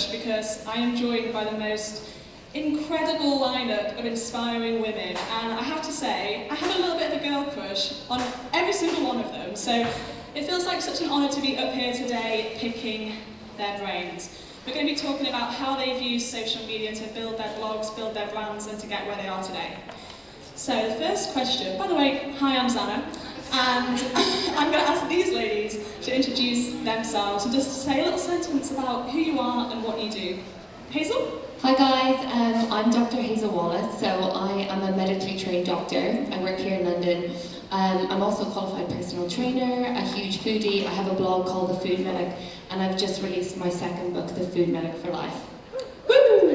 crush because I am joined by the most incredible lineup of inspiring women, and I have to say, I have a little bit of a girl crush on every single one of them, so it feels like such an honour to be up here today picking their brains. We're going to be talking about how they've used social media to build their blogs, build their brands, and to get where they are today. So the first question, by the way, hi, I'm Zanna, and I'm going to ask these ladies to introduce themselves and just say a little sentence about who you are and what you do. Hazel? Hi guys, I'm Dr. Hazel Wallace, so I am a medically trained doctor. I work here in London. I'm also a qualified personal trainer, a huge foodie. I have a blog called The Food Medic, and I've just released my second book, The Food Medic for Life. Woo!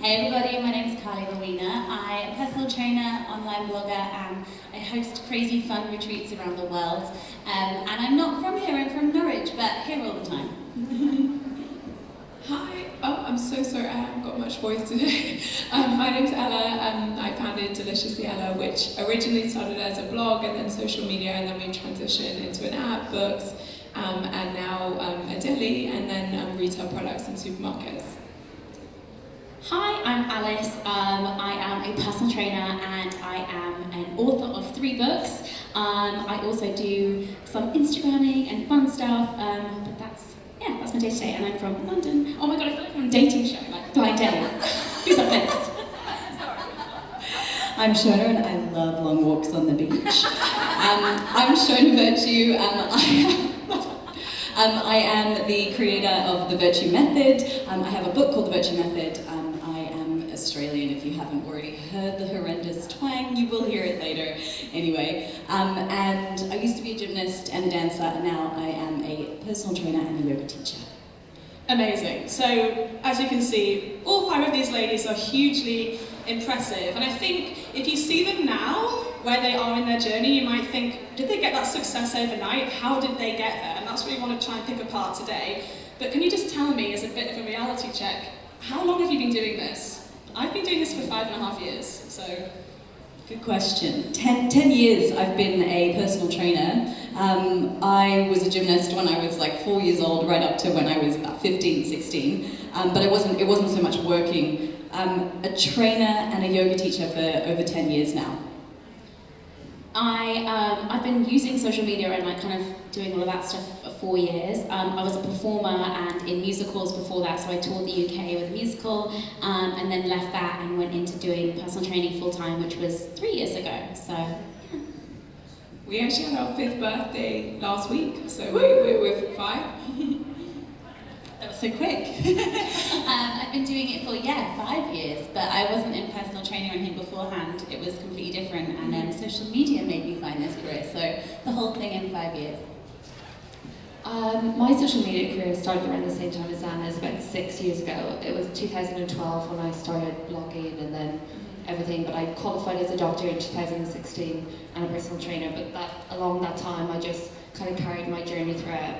Hey everybody, my name is Carly Rowena. I'm a personal trainer, online blogger, and I host crazy fun retreats around the world. And I'm not from here, I'm from Norwich, but here all the time. Hi, I'm so sorry I haven't got much voice today. My name's Ella, I founded Deliciously Ella, which originally started as a blog and then social media, and then we transitioned into an app, books, and now a deli, and then retail products and supermarkets. Hi, I'm Alice. I am a personal trainer and I am an author of 3 books. I also do some Instagramming and fun stuff, but that's my day to day, and I'm from London. Oh my god, I feel like I'm on a dating show, like blind date. Who's up next? I'm Shona and I love long walks on the beach. I'm Shona Vertue. I am the creator of The Virtue Method. I have a book called The Virtue Method. I am Australian. If you haven't already heard the horrendous twang, you will hear it later. Anyway, and I used to be a gymnast and a dancer, and now I am a personal trainer and a yoga teacher. Amazing. So, as you can see, all 5 of these ladies are hugely impressive, and I think if you see them now, where they are in their journey, you might think, did they get that success overnight? How did they get there? And that's what we want to try and pick apart today. But can you just tell me, as a bit of a reality check, how long have you been doing this? I've been doing this for 5.5 years, so... Good question. 10 years I've been a personal trainer. I was a gymnast when I was like 4 years old, right up to when I was about 15, 16. But it wasn't so much working. I'm a trainer and a yoga teacher for over 10 years now. I've been using social media and like kind of doing all of that stuff for 4 years. I was a performer and in musicals before that, so I toured the UK with a musical, and then left that and went into doing personal training full time, which was 3 years ago. So yeah. We actually had our 5th birthday last week, so we're 5. That was so quick. I've been doing it for 5 years, but I wasn't in personal training or anything beforehand. It was completely different, and then social media made me find this career. So the whole thing in 5 years. My social media career started around the same time as Zanna's, about 6 years ago. It was 2012 when I started blogging and then everything, but I qualified as a doctor in 2016 and a personal trainer, but along that time I just kind of carried my journey throughout.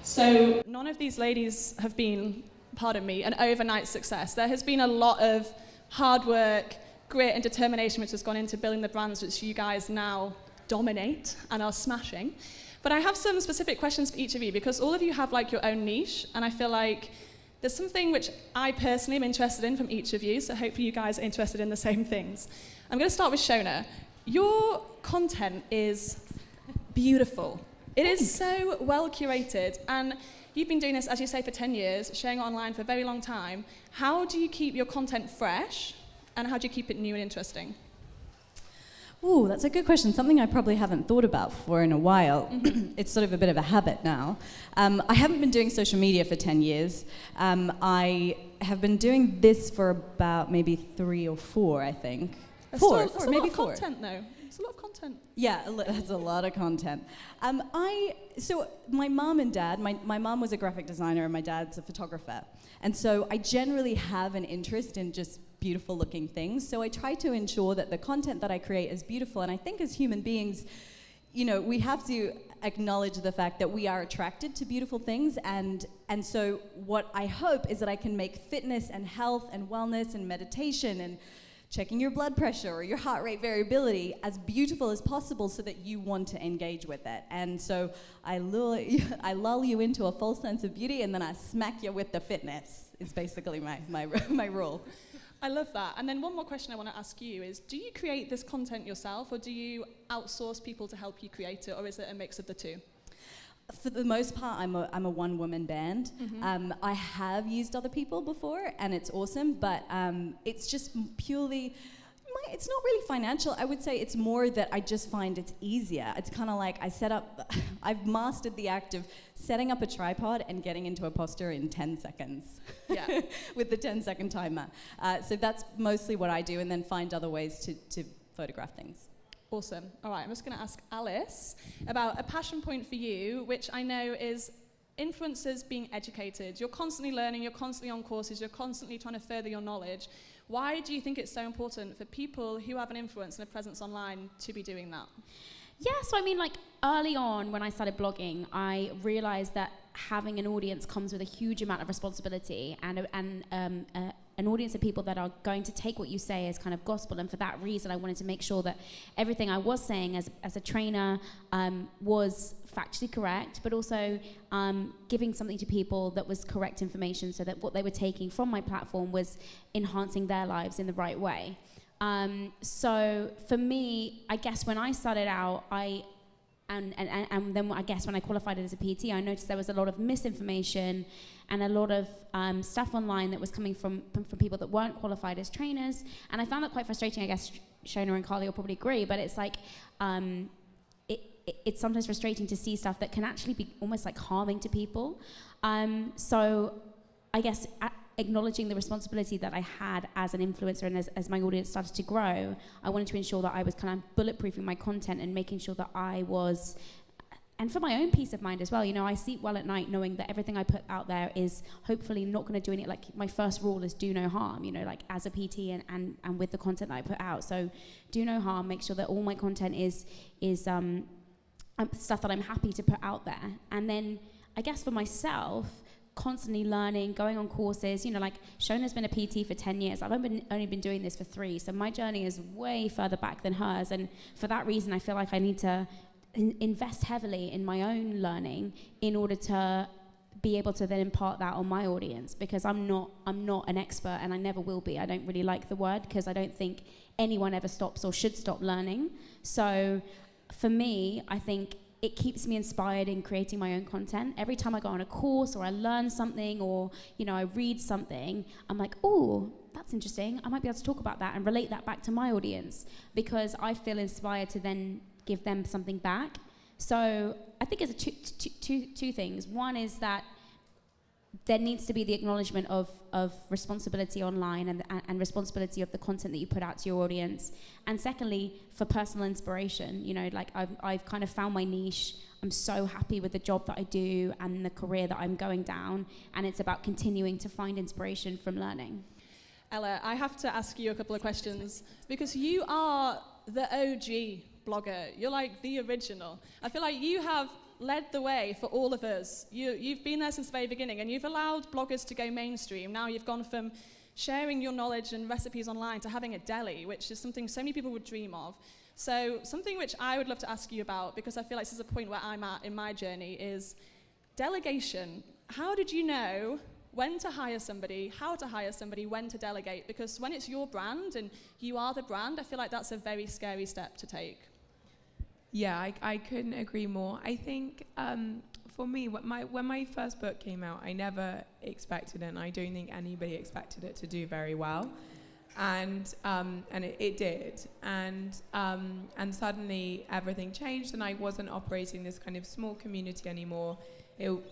So none of these ladies have been, pardon me, an overnight success. There has been a lot of hard work, grit and determination which has gone into building the brands which you guys now dominate and are smashing. But I have some specific questions for each of you because all of you have like your own niche, and I feel like there's something which I personally am interested in from each of you, so hopefully you guys are interested in the same things. I'm going to start with Shona. Your content is beautiful. It is so well curated, and you've been doing this, as you say, for 10 years, sharing it online for a very long time. How do you keep your content fresh, and how do you keep it new and interesting? Ooh, that's a good question. Something I probably haven't thought about for in a while. It's sort of a bit of a habit now. I haven't been doing social media for 10 years. I have been doing this for about maybe 3 or 4, I think. Four, maybe 4. Content, though. It's a lot of content. Yeah, that's a lot of content. So my mom and dad, my mom was a graphic designer and my dad's a photographer. And so I generally have an interest in just beautiful looking things. So I try to ensure that the content that I create is beautiful. And I think as human beings, you know, we have to acknowledge the fact that we are attracted to beautiful things. And so what I hope is that I can make fitness and health and wellness and meditation and checking your blood pressure or your heart rate variability as beautiful as possible so that you want to engage with it. And so I lull you into a false sense of beauty, and then I smack you with the fitness. Is basically my rule. I love that. And then one more question I want to ask you is, do you create this content yourself, or do you outsource people to help you create it, or is it a mix of the two? For the most part, I'm a one-woman band. Mm-hmm. I have used other people before, and it's awesome, but it's just purely... It's not really financial. I would say it's more that I just find it's easier. It's kind of like I've mastered the act of setting up a tripod and getting into a posture in 10 seconds. Yeah. With the 10-second timer. So that's mostly what I do, and then find other ways to photograph things. Awesome. All right, I'm just going to ask Alice about a passion point for you, which I know is influencers being educated. You're constantly learning, you're constantly on courses, you're constantly trying to further your knowledge. Why do you think it's so important for people who have an influence and a presence online to be doing that? Yeah, so I mean, like, early on when I started blogging, I realized that having an audience comes with a huge amount of responsibility and an audience of people that are going to take what you say as kind of gospel. And for that reason, I wanted to make sure that everything I was saying as a trainer was factually correct, but also giving something to people that was correct information, so that what they were taking from my platform was enhancing their lives in the right way. So for me, I guess when I started out, and then I guess when I qualified as a PT, I noticed there was a lot of misinformation and a lot of stuff online that was coming from people that weren't qualified as trainers. And I found that quite frustrating. I guess Shona and Carly will probably agree, but it's like, it's sometimes frustrating to see stuff that can actually be almost like harming to people. So I guess acknowledging the responsibility that I had as an influencer, and as my audience started to grow, I wanted to ensure that I was kind of bulletproofing my content and making sure that I was, and for my own peace of mind as well, you know, I sleep well at night knowing that everything I put out there is hopefully not going to do anything. Like, my first rule is do no harm, you know, like as a PT and with the content that I put out. So do no harm, make sure that all my content is stuff that I'm happy to put out there. And then I guess for myself, constantly learning, going on courses, you know, like Shona's been a PT for 10 years. I've only been doing this for 3, so my journey is way further back than hers, and for that reason I feel like I need to invest heavily in my own learning in order to be able to then impart that on my audience, because I'm not an expert, and I never will be. I don't really like the word, because I don't think anyone ever stops or should stop learning. So for me, I think it keeps me inspired in creating my own content. Every time I go on a course or I learn something, or, you know, I read something, I'm like, oh, that's interesting. I might be able to talk about that and relate that back to my audience, because I feel inspired to then give them something back. So I think it's two things. One is that there needs to be the acknowledgement of responsibility online and responsibility of the content that you put out to your audience. And secondly, for personal inspiration, you know, like I've kind of found my niche. I'm so happy with the job that I do and the career that I'm going down. And it's about continuing to find inspiration from learning. Ella, I have to ask you a couple of questions, because you are the OG blogger. You're like the original. I feel like you have led the way for all of us. You've been there since the very beginning, and you've allowed bloggers to go mainstream. Now you've gone from sharing your knowledge and recipes online to having a deli, which is something so many people would dream of. So something which I would love to ask you about, because I feel like this is a point where I'm at in my journey, is delegation. How did you know when to hire somebody, how to hire somebody, when to delegate? Because when it's your brand and you are the brand, I feel like that's a very scary step to take. Yeah, I couldn't agree more. I think for me, when my first book came out, I never expected it, and I don't think anybody expected it to do very well, and it did, and suddenly everything changed, and I wasn't operating this kind of small community anymore.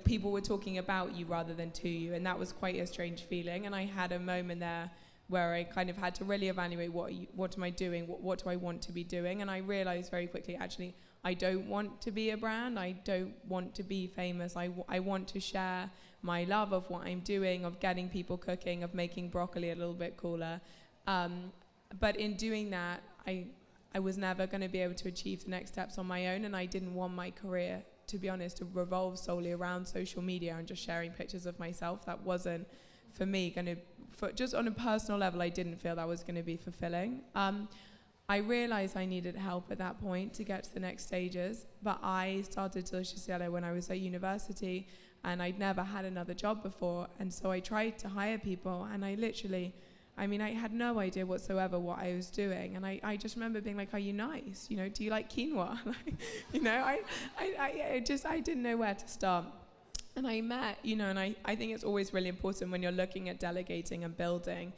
People were talking about you rather than to you, and that was quite a strange feeling. And I had a moment there where I kind of had to really evaluate what am I doing, what do I want to be doing, and I realized very quickly, actually, I don't want to be a brand, I don't want to be famous, I want to share my love of what I'm doing, of getting people cooking, of making broccoli a little bit cooler, but in doing that, I was never going to be able to achieve the next steps on my own, and I didn't want my career, to be honest, to revolve solely around social media and just sharing pictures of myself. That wasn't for me, just on a personal level, I didn't feel that was going to be fulfilling. I realized I needed help at that point to get to the next stages, but I started Delicious Yellow when I was at university, and I'd never had another job before, and so I tried to hire people, and I had no idea whatsoever what I was doing, and I just remember being like, are you nice? Do you like quinoa? I didn't know where to start. And I met, and I think it's always really important when you're looking at delegating and building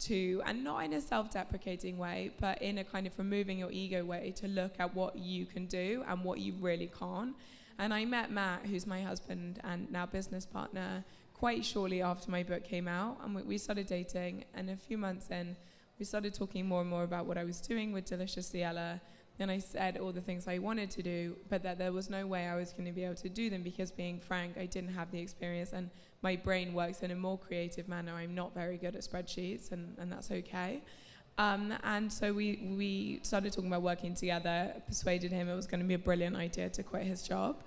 and not in a self-deprecating way, but in a kind of removing your ego way, to look at what you can do and what you really can't. And I met Matt, who's my husband and now business partner, quite shortly after my book came out, and we started dating, and a few months in, we started talking more and more about what I was doing with Deliciously Ella, and I said all the things I wanted to do, but that there was no way I was going to be able to do them because, being frank, I didn't have the experience, and my brain works in a more creative manner. I'm not very good at spreadsheets, and that's okay. And so we started talking about working together, persuaded him it was going to be a brilliant idea to quit his job.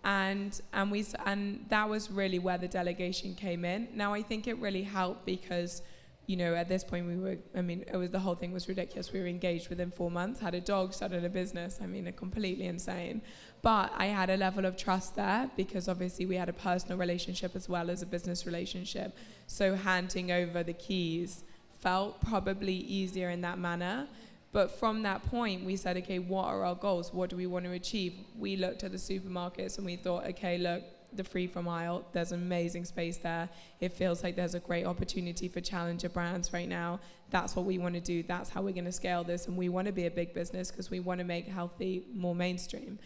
And that was really where the delegation came in. Now, I think it really helped because, at this point the whole thing was ridiculous. We were engaged within 4 months, had a dog, started a business. Completely insane. But I had a level of trust there because obviously we had a personal relationship as well as a business relationship. So handing over the keys felt probably easier in that manner. But from that point, we said, okay, what are our goals? What do we want to achieve? We looked at the supermarkets and we thought, okay, look, the free from aisle, there's amazing space there. It feels like there's a great opportunity for challenger brands right now. That's what we want to do. That's how we're going to scale this. And we want to be a big business because we want to make healthy more mainstream.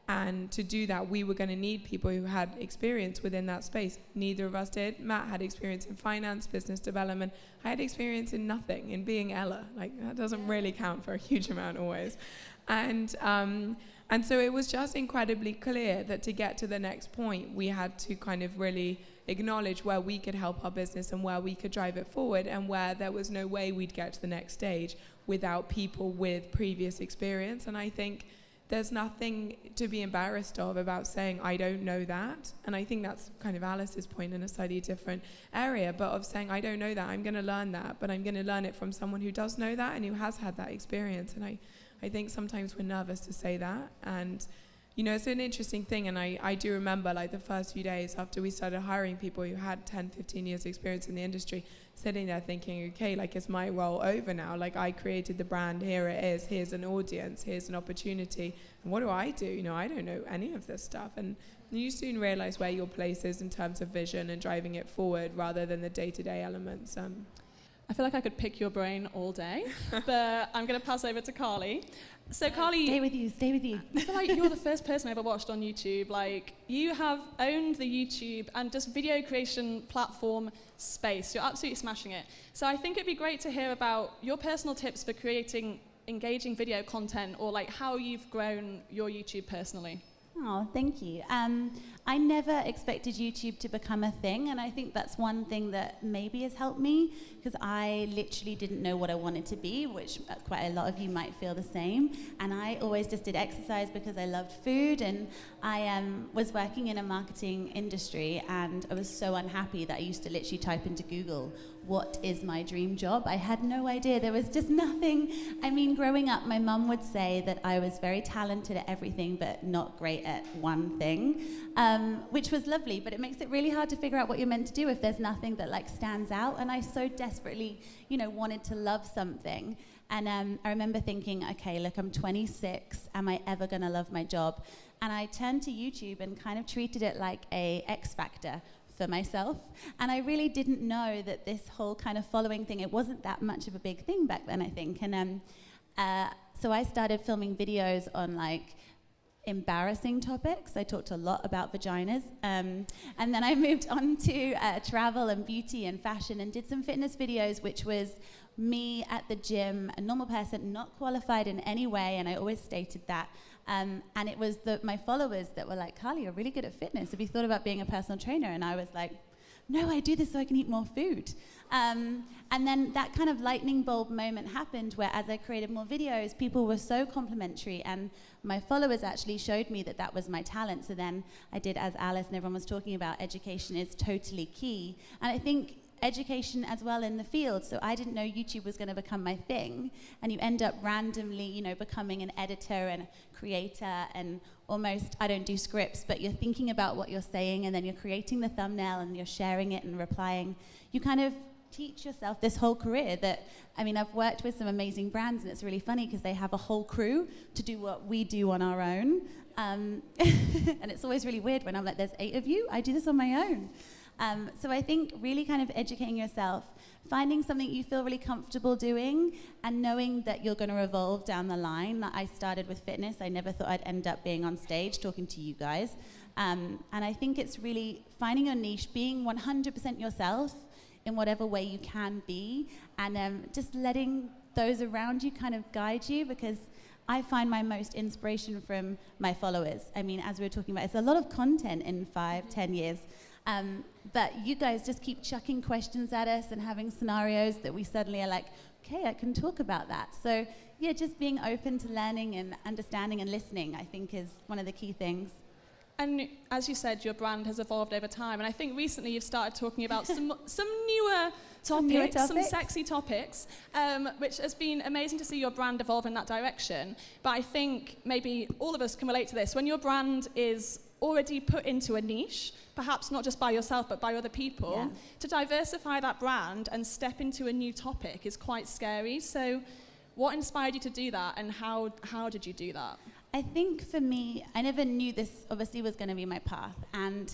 And to do that, we were going to need people who had experience within that space. Neither of us did. Matt had experience in finance, business development. I had experience in nothing, in being Ella. That doesn't really count for a huge amount always. And so it was just incredibly clear that to get to the next point, we had to kind of really acknowledge where we could help our business and where we could drive it forward, and where there was no way we'd get to the next stage without people with previous experience. And I think there's nothing to be embarrassed of about saying, I don't know that. And I think that's kind of Alice's point in a slightly different area, but of saying, I don't know that, I'm going to learn that, but I'm going to learn it from someone who does know that and who has had that experience. And I think sometimes we're nervous to say that. And, it's an interesting thing. And I do remember the first few days after we started hiring people who had 10, 15 years experience in the industry, sitting there thinking, okay, is my role over now? I created the brand, here it is, here's an audience, here's an opportunity. And what do? I don't know any of this stuff. And you soon realize where your place is in terms of vision and driving it forward rather than the day-to-day elements. I feel like I could pick your brain all day, but I'm going to pass over to Carly. So Carly... Stay with you. I feel like you're the first person I ever watched on YouTube. You have owned the YouTube and just video creation platform space. You're absolutely smashing it. So I think it'd be great to hear about your personal tips for creating engaging video content, or how you've grown your YouTube personally. Oh, thank you. I never expected YouTube to become a thing, and I think that's one thing that maybe has helped me, because I literally didn't know what I wanted to be, which quite a lot of you might feel the same. And I always just did exercise because I loved food, and I was working in a marketing industry, and I was so unhappy that I used to literally type into Google, what is my dream job? I had no idea. There was just nothing. Growing up, my mum would say that I was very talented at everything, but not great at one thing, which was lovely, but it makes it really hard to figure out what you're meant to do if there's nothing that stands out. And I so desperately, wanted to love something. And I remember thinking, okay, look, I'm 26. Am I ever going to love my job? And I turned to YouTube and kind of treated it like a X Factor for myself. And I really didn't know that this whole kind of following thing, it wasn't that much of a big thing back then, I think. And so I started filming videos on embarrassing topics. I talked a lot about vaginas. And then I moved on to travel and beauty and fashion, and did some fitness videos, which was me at the gym, a normal person, not qualified in any way, and I always stated that. And it was my followers that were like, Carly, you're really good at fitness. Have you thought about being a personal trainer? And I was like, no, I do this so I can eat more food. And then that kind of lightning bulb moment happened where, as I created more videos, people were so complimentary, and my followers actually showed me that that was my talent. So then I did, as Alice and everyone was talking about, education is totally key. And I think education as well in the field. So I didn't know YouTube was going to become my thing, and you end up randomly, you know, becoming an editor and a creator, and almost, I don't do scripts, but you're thinking about what you're saying, and then you're creating the thumbnail and you're sharing it and replying. You kind of teach yourself this whole career that, I mean, I've worked with some amazing brands, and it's really funny because they have a whole crew to do what we do on our own. And it's always really weird when I'm like, there's 8 of you, I do this on my own. So I think really kind of educating yourself, finding something you feel really comfortable doing, and knowing that you're going to evolve down the line. Like, I started with fitness. I never thought I'd end up being on stage talking to you guys. And I think it's really finding your niche, being 100% yourself in whatever way you can be, and just letting those around you kind of guide you, because I find my most inspiration from my followers. I mean, as we were talking about, it's a lot of content in 5-10 years. But you guys just keep chucking questions at us and having scenarios that we suddenly are like, okay, I can talk about that. So yeah, just being open to learning and understanding and listening, I think, is one of the key things. And as you said, your brand has evolved over time. And I think recently you've started talking about some newer topics, some sexy topics, which has been amazing to see your brand evolve in that direction. But I think maybe all of us can relate to this. When your brand is already put into a niche, perhaps not just by yourself, but by other people, to diversify that brand and step into a new topic is quite scary. So what inspired you to do that, and how did you do that? I think for me, I never knew this obviously was going to be my path. And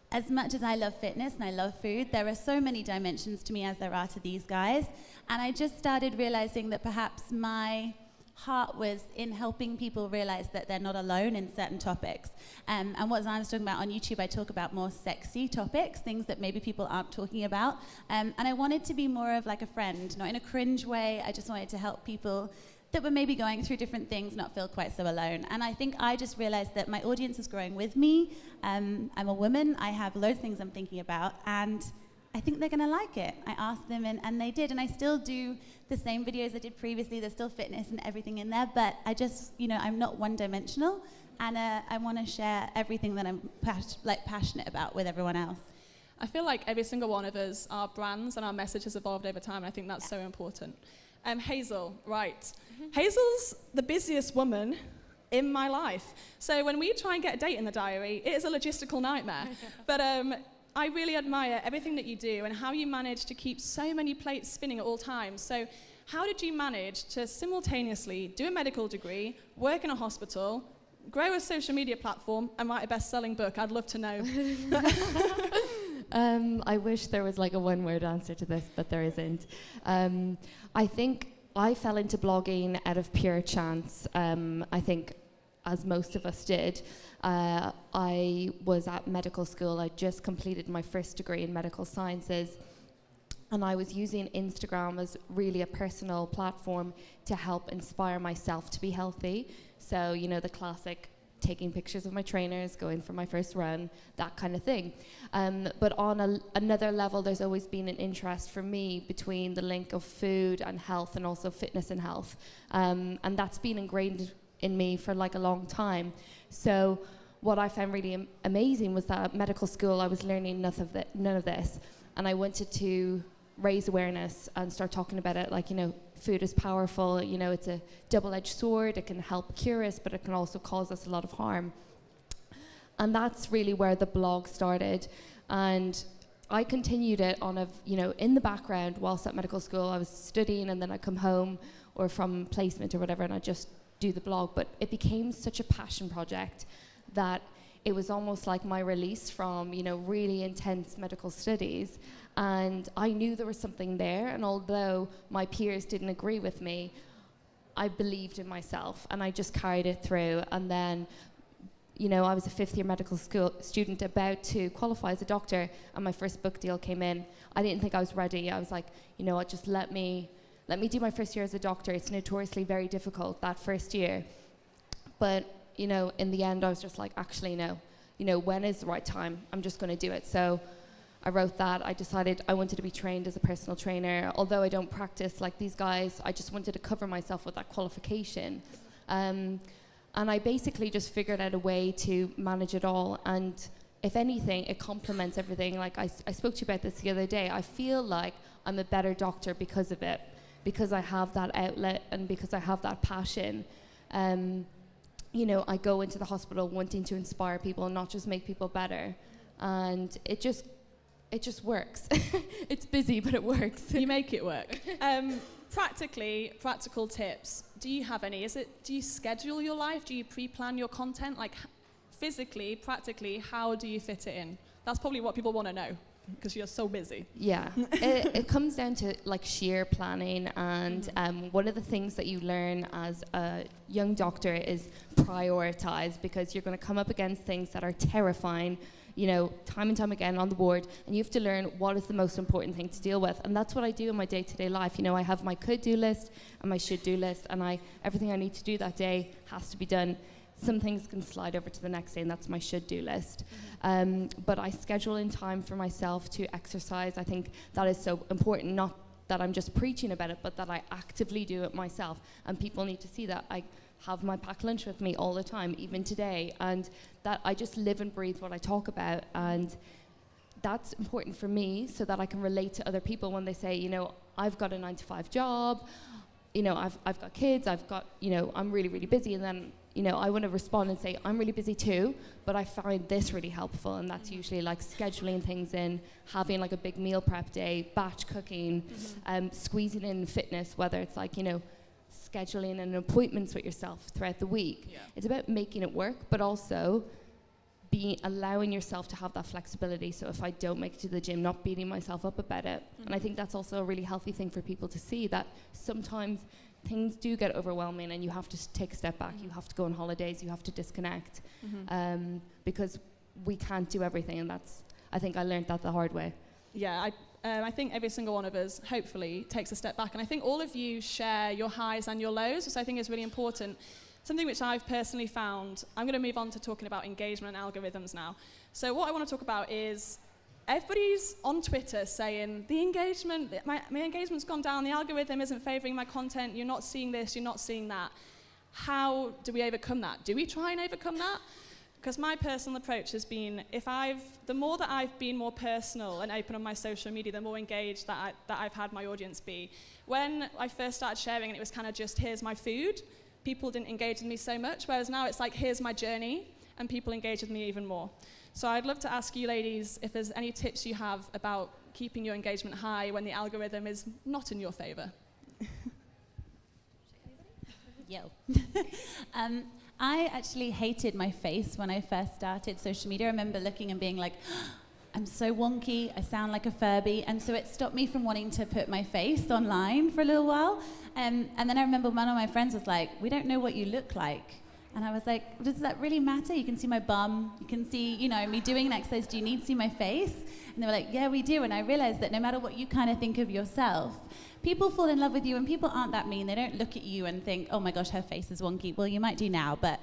as much as I love fitness and I love food, there are so many dimensions to me as there are to these guys. And I just started realizing that perhaps my heart was in helping people realize that they're not alone in certain topics. And what Zanna's talking about on YouTube, I talk about more sexy topics, things that maybe people aren't talking about. And I wanted to be more of like a friend, not in a cringe way. I just wanted to help people that were maybe going through different things not feel quite so alone. And I think I just realized that my audience is growing with me. I'm a woman, I have loads of things I'm thinking about, and I think they're gonna like it. I asked them and they did, and I still do the same videos I did previously. There's still fitness and everything in there, but I just, you know, I'm not one-dimensional, and I wanna share everything that I'm passionate about with everyone else. I feel like every single one of us, our brands and our message has evolved over time, and I think that's so important. Hazel, right. Hazel's the busiest woman in my life. So when we try and get a date in the diary, it is a logistical nightmare. But I really admire everything that you do and how you manage to keep so many plates spinning at all times. So how did you manage to simultaneously do a medical degree, work in a hospital, grow a social media platform, and write a best-selling book? I'd love to know. I wish there was like a one-word answer to this, but there isn't. I think I fell into blogging out of pure chance. I think, as most of us did. I was at medical school. I just completed my first degree in medical sciences, and I was using Instagram as really a personal platform to help inspire myself to be healthy. So, you know, the classic taking pictures of my trainers, going for my first run, that kind of thing. But on another level, there's always been an interest for me between the link of food and health, and also fitness and health. And that's been ingrained in me for like a long time. So what I found really amazing was that at medical school I was learning none of this, and I wanted to raise awareness and start talking about it, like, you know, food is powerful, you know, it's a double-edged sword, it can help cure us, but it can also cause us a lot of harm. And that's really where the blog started, and I continued it on in the background whilst at medical school. I was studying, and then I'd come home or from placement or whatever, and I'd just do the blog. But it became such a passion project that it was almost like my release from, you know, really intense medical studies. And I knew there was something there, and although my peers didn't agree with me, I believed in myself, and I just carried it through. And then, you know, I was a fifth-year medical school student about to qualify as a doctor, and my first book deal came in. I didn't think I was ready. I was like, you know what, just let me do my first year as a doctor. It's notoriously very difficult, that first year. But, you know, in the end, I was just like, actually, no. You know, when is the right time? I'm just going to do it. So I wrote that. I decided I wanted to be trained as a personal trainer. Although I don't practice like these guys, I just wanted to cover myself with that qualification. And I basically just figured out a way to manage it all. And if anything, it complements everything. Like I spoke to you about this the other day. I feel like I'm a better doctor because of it, because I have that outlet and because I have that passion. You know, I go into the hospital wanting to inspire people and not just make people better. And it just works. It's busy, but it works. You make it work. Practical tips. Do you have any? Do you schedule your life? Do you pre-plan your content? Like physically, practically, how do you fit it in? That's probably what people want to know, because you're so busy. Yeah, it comes down to like sheer planning, and one of the things that you learn as a young doctor is prioritize, because you're going to come up against things that are terrifying, you know, time and time again on the board, and you have to learn what is the most important thing to deal with. And that's what I do in my day-to-day life. You know, I have my could-do list and my should-do list, and everything I need to do that day has to be done. Some things can slide over to the next day, and that's my should-do list. But I schedule in time for myself to exercise. I think that is so important, not that I'm just preaching about it, but that I actively do it myself. And people need to see that. I have my packed lunch with me all the time, even today, and that I just live and breathe what I talk about. And that's important for me, so that I can relate to other people when they say, you know, I've got a 9-to-5 job, you know, I've got kids, I've got, you know, I'm really, really busy. And then, you know, I want to respond and say, I'm really busy too, but I find this really helpful. And that's usually like scheduling things in, having like a big meal prep day, batch cooking, squeezing in fitness, whether it's like, you know, scheduling and appointments with yourself throughout the week. Yeah. It's about making it work, but also allowing yourself to have that flexibility. So if I don't make it to the gym, not beating myself up about it. And I think that's also a really healthy thing for people to see, that sometimes things do get overwhelming and you have to take a step back. You have to go on holidays, you have to disconnect, because we can't do everything. And I think I learned that the hard way. Yeah, I think every single one of us, hopefully, takes a step back. And I think all of you share your highs and your lows, which I think is really important. Something which I've personally found, I'm going to move on to talking about engagement and algorithms now. So what I want to talk about is, everybody's on Twitter saying, my engagement's gone down, the algorithm isn't favoring my content, you're not seeing this, you're not seeing that. How do we overcome that? Do we try and overcome that? Because my personal approach has been, the more that I've been more personal and open on my social media, the more engaged that I've had my audience be. When I first started sharing, and it was kind of just, here's my food, people didn't engage with me so much, whereas now it's like, here's my journey, and people engage with me even more. So I'd love to ask you ladies if there's any tips you have about keeping your engagement high when the algorithm is not in your favor. Yo. I actually hated my face when I first started social media. I remember looking and being like, I'm so wonky, I sound like a Furby, and so it stopped me from wanting to put my face online for a little while. And then I remember one of my friends was like, we don't know what you look like. And I was like, does that really matter? You can see my bum, you can see, you know, me doing an exercise, do you need to see my face? And they were like, yeah, we do. And I realized that no matter what you kind of think of yourself, people fall in love with you, and people aren't that mean. They don't look at you and think, oh my gosh, her face is wonky. Well, you might do now, but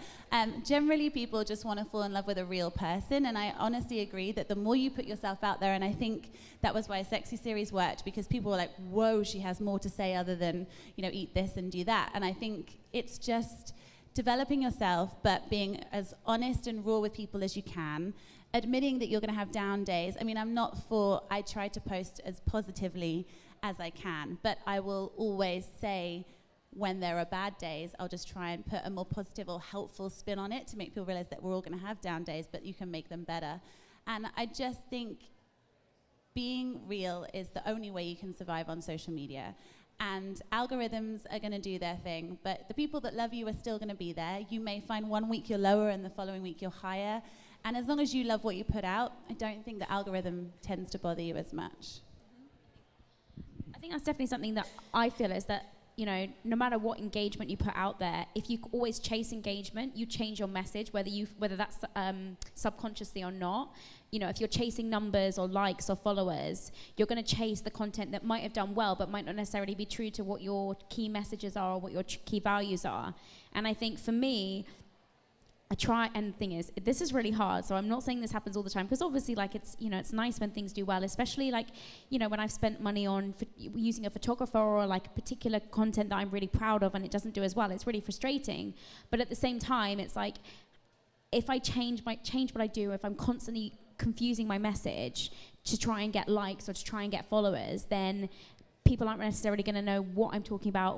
generally people just want to fall in love with a real person. And I honestly agree that the more you put yourself out there, and I think that was why Sexy Series worked, because people were like, whoa, she has more to say other than, you know, eat this and do that. And I think it's just developing yourself, but being as honest and raw with people as you can, admitting that you're going to have down days. I mean, I try to post as positively as I can, but I will always say when there are bad days, I'll just try and put a more positive or helpful spin on it to make people realize that we're all going to have down days, but you can make them better. And I just think being real is the only way you can survive on social media. And algorithms are going to do their thing, but the people that love you are still going to be there. You may find one week you're lower and the following week you're higher. And as long as you love what you put out, I don't think the algorithm tends to bother you as much. I think that's definitely something that I feel is that, you know, no matter what engagement you put out there, if you always chase engagement, you change your message, whether that's subconsciously or not. You know, if you're chasing numbers or likes or followers, you're going to chase the content that might have done well, but might not necessarily be true to what your key messages are or what your key values are. And I think for me, I try, and the thing is, this is really hard, so I'm not saying this happens all the time, because obviously, like, it's, you know, it's nice when things do well, especially, like, you know, when I've spent money on using a photographer or, like, particular content that I'm really proud of and it doesn't do as well, it's really frustrating. But at the same time, it's like, if I change what I do, if I'm constantly confusing my message to try and get likes or to try and get followers, then people aren't necessarily going to know what I'm talking about,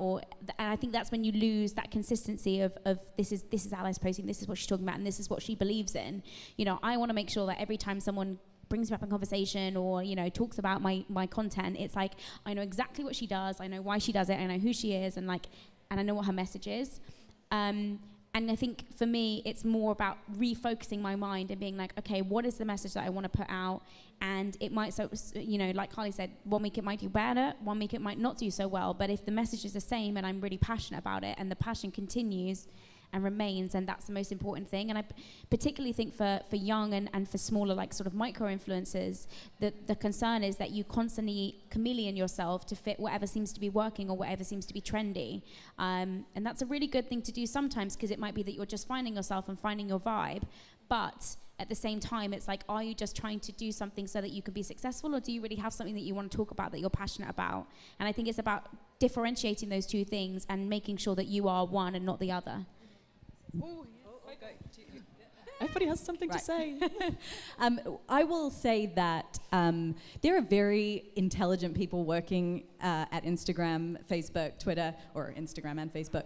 and I think that's when you lose that consistency of this is Alice posting, this is what she's talking about, and this is what she believes in. You know, I want to make sure that every time someone brings me up in conversation or, you know, talks about my content, it's like I know exactly what she does, I know why she does it, I know who she is, and I know what her message is. And I think for me, it's more about refocusing my mind and being like, okay, what is the message that I want to put out? And it might, so you know, like Carly said, 1 week it might do better, 1 week it might not do so well. But if the message is the same and I'm really passionate about it and the passion continues and remains, and that's the most important thing. And I particularly think for young and for smaller, like sort of micro influencers, the concern is that you constantly chameleon yourself to fit whatever seems to be working or whatever seems to be trendy. And that's a really good thing to do sometimes, because it might be that you're just finding yourself and finding your vibe. But at the same time, it's like, are you just trying to do something so that you can be successful, or do you really have something that you want to talk about that you're passionate about? And I think it's about differentiating those two things and making sure that you are one and not the other. Everybody has something to say. I will say that there are very intelligent people working at Instagram, Facebook, Twitter, or Instagram and Facebook.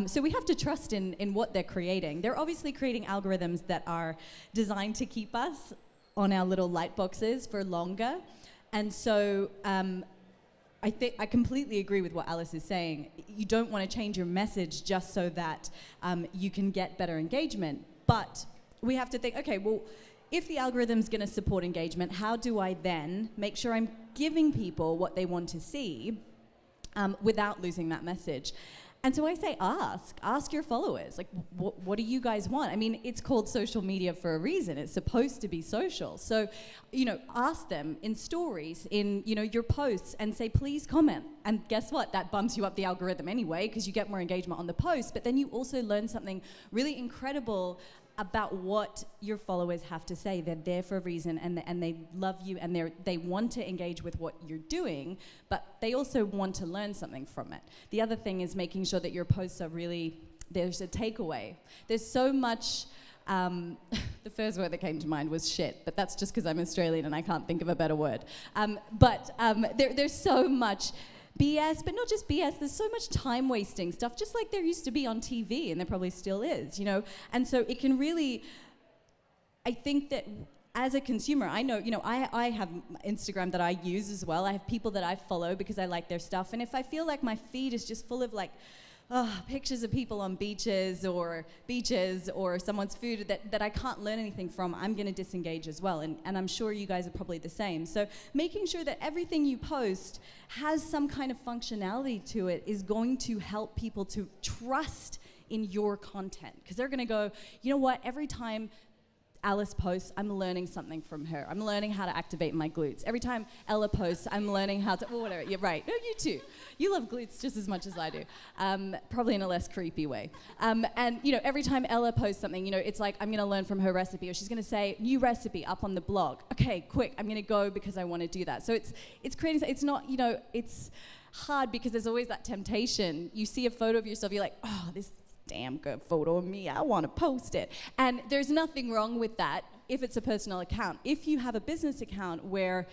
So we have to trust in what they're creating. They're obviously creating algorithms that are designed to keep us on our little light boxes for longer. And so I completely agree with what Alice is saying. You don't want to change your message just so that you can get better engagement. But we have to think, okay, well, if the algorithm's going to support engagement, how do I then make sure I'm giving people what they want to see without losing that message? And so I say ask your followers, like, what do you guys want? I mean, it's called social media for a reason. It's supposed to be social. So, you know, ask them in stories, in, you know, your posts, and say, please comment. And guess what? That bumps you up the algorithm anyway, because you get more engagement on the post, but then you also learn something really incredible about what your followers have to say. They're there for a reason, and they love you, and they want to engage with what you're doing, but they also want to learn something from it. The other thing is making sure that your posts are really, there's a takeaway. There's so much, the first word that came to mind was shit, but that's just because I'm Australian and I can't think of a better word. There's so much BS, but not just BS, there's so much time wasting stuff, just like there used to be on TV, and there probably still is, you know? And so it can really, I think that as a consumer, I know, you know, I have Instagram that I use as well. I have people that I follow because I like their stuff, and if I feel like my feed is just full of like, pictures of people on beaches or someone's food that I can't learn anything from, I'm going to disengage as well. And I'm sure you guys are probably the same. So making sure that everything you post has some kind of functionality to it is going to help people to trust in your content. Because they're going to go, you know what, every time Alice posts, I'm learning something from her. I'm learning how to activate my glutes. Every time Ella posts, I'm learning how to, whatever, you're right. No, you too. You love glutes just as much as I do. Probably in a less creepy way. And, you know, every time Ella posts something, you know, it's like, I'm going to learn from her recipe, or she's going to say, new recipe up on the blog. Okay, quick, I'm going to go because I want to do that. So it's creating, it's not, you know, it's hard because there's always that temptation. You see a photo of yourself, you're like, oh, this damn good photo of me, I want to post it. And there's nothing wrong with that if it's a personal account. If you have a business account where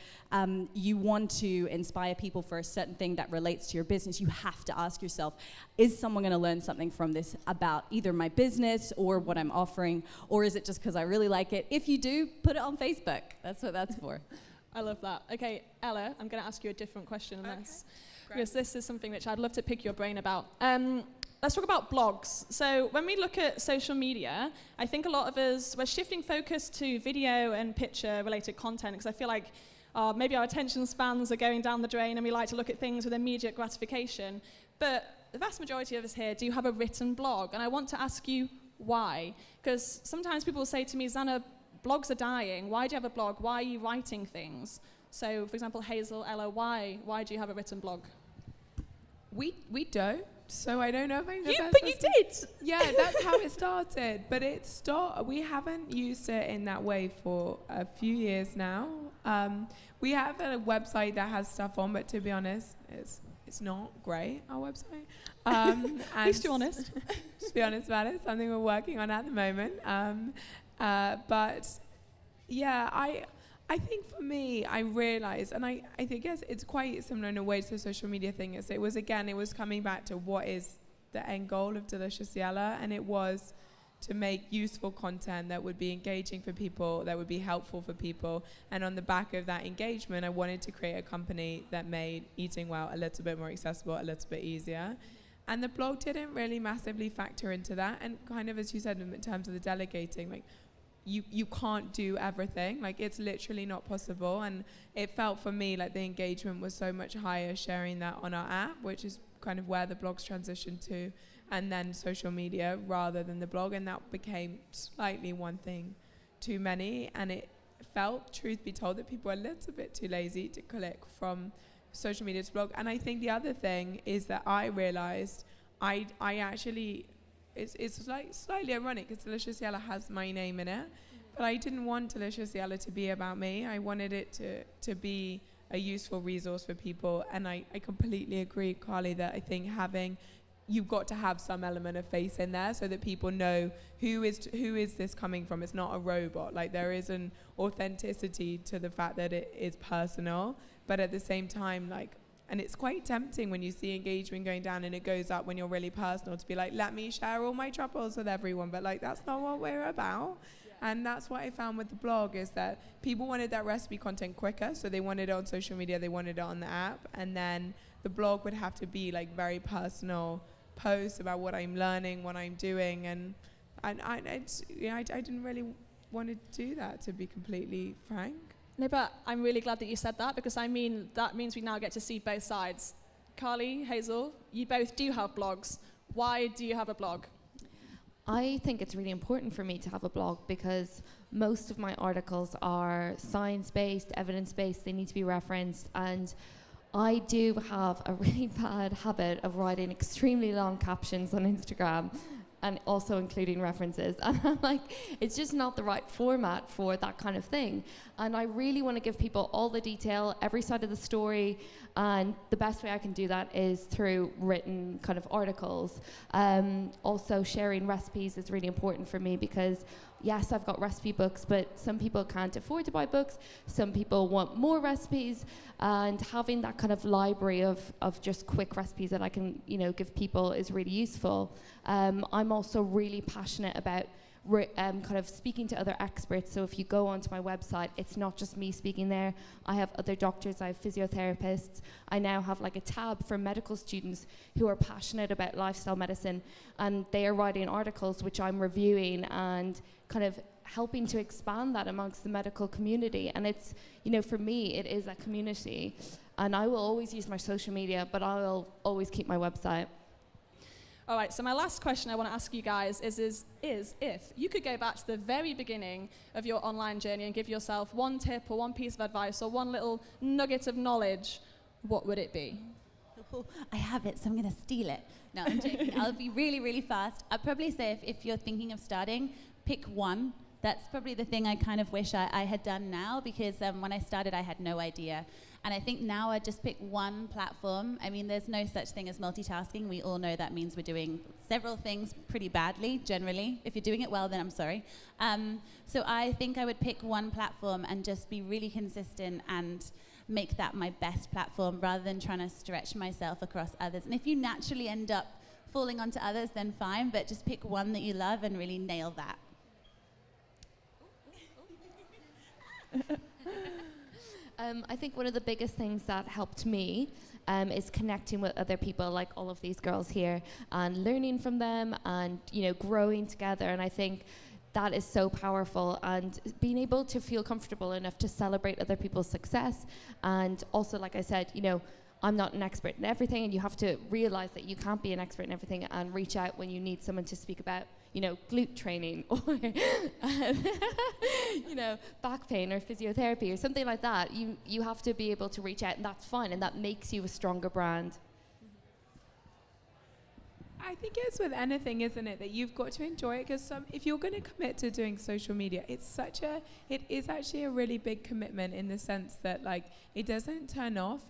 you want to inspire people for a certain thing that relates to your business, you have to ask yourself, is someone going to learn something from this about either my business or what I'm offering, or is it just because I really like it? If you do, put it on Facebook. That's what that's for. I love that. Okay, Ella, I'm going to ask you a different question on this, because this is something which I'd love to pick your brain about. Let's talk about blogs. So when we look at social media, I think a lot of us, we're shifting focus to video and picture related content, because I feel like maybe our attention spans are going down the drain and we like to look at things with immediate gratification. But the vast majority of us here do have a written blog, and I want to ask you why. Because sometimes people will say to me, Zanna, blogs are dying. Why do you have a blog? Why are you writing things? So, for example, Hazel, Ella, why do you have a written blog? We don't. So I don't know if I'm the best But you person. did! Yeah, that's how it started. But we haven't used it in that way for a few years now. We have a website that has stuff on, but to be honest, it's not great, our website. At least you're honest. Just be honest about it. Something we're working on at the moment. But Yeah, I think for me, I realized, and I think it's quite similar in a way to the social media thing. It was coming back to what is the end goal of Delicious Yella, and it was to make useful content that would be engaging for people, that would be helpful for people. And on the back of that engagement, I wanted to create a company that made eating well a little bit more accessible, a little bit easier. And the blog didn't really massively factor into that. And kind of, as you said, in terms of the delegating, like, you can't do everything. Like, it's literally not possible. And it felt for me like the engagement was so much higher sharing that on our app, which is kind of where the blog's transitioned to, and then social media rather than the blog. And that became slightly one thing too many. And it felt, truth be told, that people were a little bit too lazy to click from social media to blog. And I think the other thing is that I realized I actually, it's like slightly ironic because Delicious Yella has my name in it, but I didn't want Delicious Yella to be about me. I wanted it to be a useful resource for people. And I completely agree, Carly, that I think you've got to have some element of face in there so that people know who is this coming from. It's not a robot. Like, there is an authenticity to the fact that it is personal, but at the same time, like, and it's quite tempting when you see engagement going down and it goes up when you're really personal to be like, let me share all my troubles with everyone. But like, that's not what we're about. Yeah. And that's what I found with the blog, is that people wanted that recipe content quicker. So they wanted it on social media, they wanted it on the app. And then the blog would have to be like very personal posts about what I'm learning, what I'm doing. And I didn't really want to do that, to be completely frank. No, but I'm really glad that you said that, because I mean, that means we now get to see both sides. Carly, Hazel, you both do have blogs. Why do you have a blog? I think it's really important for me to have a blog because most of my articles are science-based, evidence-based, they need to be referenced, and I do have a really bad habit of writing extremely long captions on Instagram, and also including references. And I'm like, it's just not the right format for that kind of thing. And I really want to give people all the detail, every side of the story, and the best way I can do that is through written kind of articles. Also, sharing recipes is really important for me because, yes, I've got recipe books, but some people can't afford to buy books. Some people want more recipes, and having that kind of library of just quick recipes that I can, give people is really useful. I'm also really passionate about kind of speaking to other experts. So if you go onto my website, it's not just me speaking there. I have other doctors, I have physiotherapists. I now have like a tab for medical students who are passionate about lifestyle medicine, and they are writing articles which I'm reviewing and kind of helping to expand that amongst the medical community. And it's, for me, it is a community. And I will always use my social media, but I will always keep my website. All right, so my last question I want to ask you guys is if you could go back to the very beginning of your online journey and give yourself one tip or one piece of advice or one little nugget of knowledge, what would it be? I have it, so I'm going to steal it. No, I'm joking. I'll be really, really fast. I'd probably say if you're thinking of starting, pick one. That's probably the thing I kind of wish I had done now, because when I started, I had no idea. And I think now I just pick one platform. I mean, there's no such thing as multitasking. We all know that means we're doing several things pretty badly, generally. If you're doing it well, then I'm sorry. So I think I would pick one platform and just be really consistent and make that my best platform rather than trying to stretch myself across others. And if you naturally end up falling onto others, then fine, but just pick one that you love and really nail that. I think one of the biggest things that helped me is connecting with other people, like all of these girls here, and learning from them and, growing together. And I think that is so powerful, and being able to feel comfortable enough to celebrate other people's success. And also, like I said, I'm not an expert in everything, and you have to realize that you can't be an expert in everything and reach out when you need someone to speak about, glute training or, back pain or physiotherapy or something like that. You have to be able to reach out, and that's fine, and that makes you a stronger brand. I think it's with anything, isn't it, that you've got to enjoy it, because if you're going to commit to doing social media, it is actually a really big commitment, in the sense that, like, it doesn't turn off.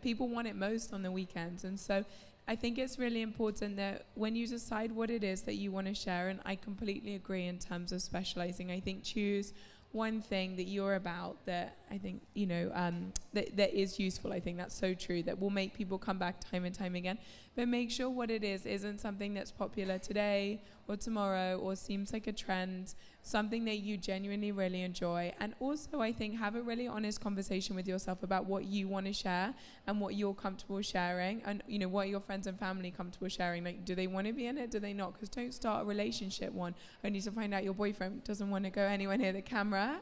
People want it most on the weekends, and so I think it's really important that when you decide what it is that you want to share, and I completely agree in terms of specializing, I think choose one thing that you're about that I think, that is useful. I think that's so true, that will make people come back time and time again. But make sure what it is isn't something that's popular today or tomorrow or seems like a trend, something that you genuinely really enjoy. And also, I think, have a really honest conversation with yourself about what you want to share and what you're comfortable sharing, and what your friends and family comfortable sharing. Like, do they want to be in it? Do they not? Because don't start a relationship one only to find out your boyfriend doesn't want to go anywhere near the camera,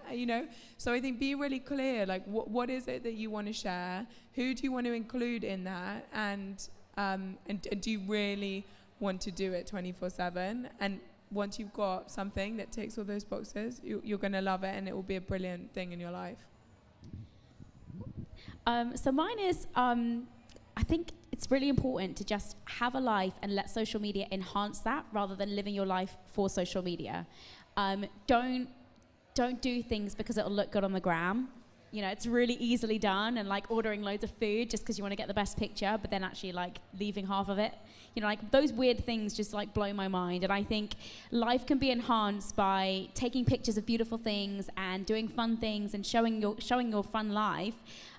So I think be really clear, like what is it that you want to share? Who do you want to include in that? And do you really want to do it 24/7? And once you've got something that ticks all those boxes, you're going to love it, and it will be a brilliant thing in your life. So mine is, I think it's really important to just have a life and let social media enhance that rather than living your life for social media. Don't do things because it'll look good on the gram. It's really easily done, and like ordering loads of food just because you want to get the best picture, but then actually like leaving half of it. Like those weird things just like blow my mind. And I think life can be enhanced by taking pictures of beautiful things and doing fun things and showing your fun life.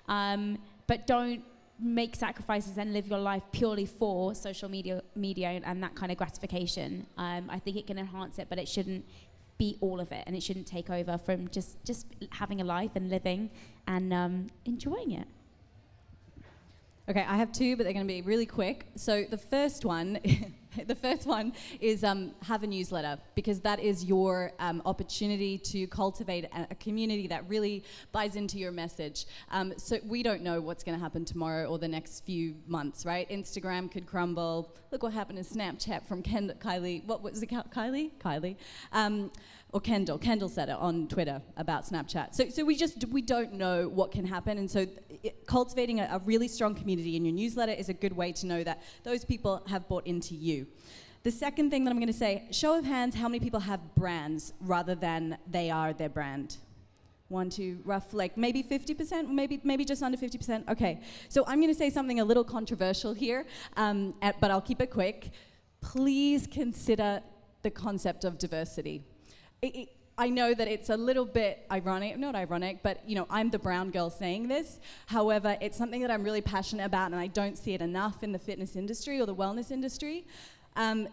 But don't make sacrifices and live your life purely for social media and that kind of gratification. I think it can enhance it, but it shouldn't be all of it, and it shouldn't take over from just having a life and living and enjoying it. Okay, I have two, but they're going to be really quick. So the first one is have a newsletter, because that is your opportunity to cultivate a community that really buys into your message. So we don't know what's going to happen tomorrow or the next few months, right? Instagram could crumble. Look what happened to Snapchat from Kylie. What was it? Kylie. Or Kendall. Kendall said it on Twitter about Snapchat. So we don't know what can happen, and so cultivating a really strong community in your newsletter is a good way to know that those people have bought into you. The second thing that I'm going to say, show of hands, how many people have brands rather than they are their brand? 1, 2, rough, like maybe 50%, maybe just under 50%. Okay, so I'm going to say something a little controversial here, but I'll keep it quick. Please consider the concept of diversity. I know that it's a little bit ironic, not ironic, but I'm the brown girl saying this. However, it's something that I'm really passionate about, and I don't see it enough in the fitness industry or the wellness industry.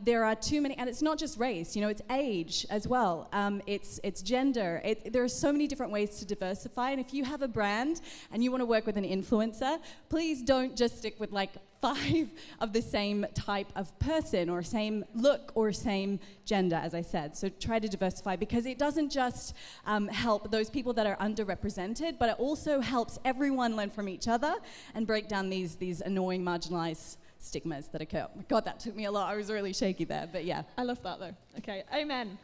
There are too many, and it's not just race, it's age as well. It's gender. There are so many different ways to diversify, and if you have a brand and you want to work with an influencer, please don't just stick with like 5 of the same type of person or same look or same gender, as I said. So try to diversify, because it doesn't just help those people that are underrepresented, but it also helps everyone learn from each other and break down these annoying marginalized stigmas that occur. God, that took me a lot. I was really shaky there, but yeah. I love that though. Okay, amen.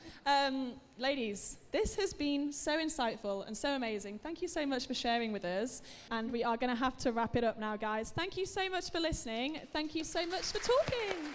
Ladies, this has been so insightful and so amazing. Thank you so much for sharing with us. And we are going to have to wrap it up now, guys. Thank you so much for listening. Thank you so much for talking.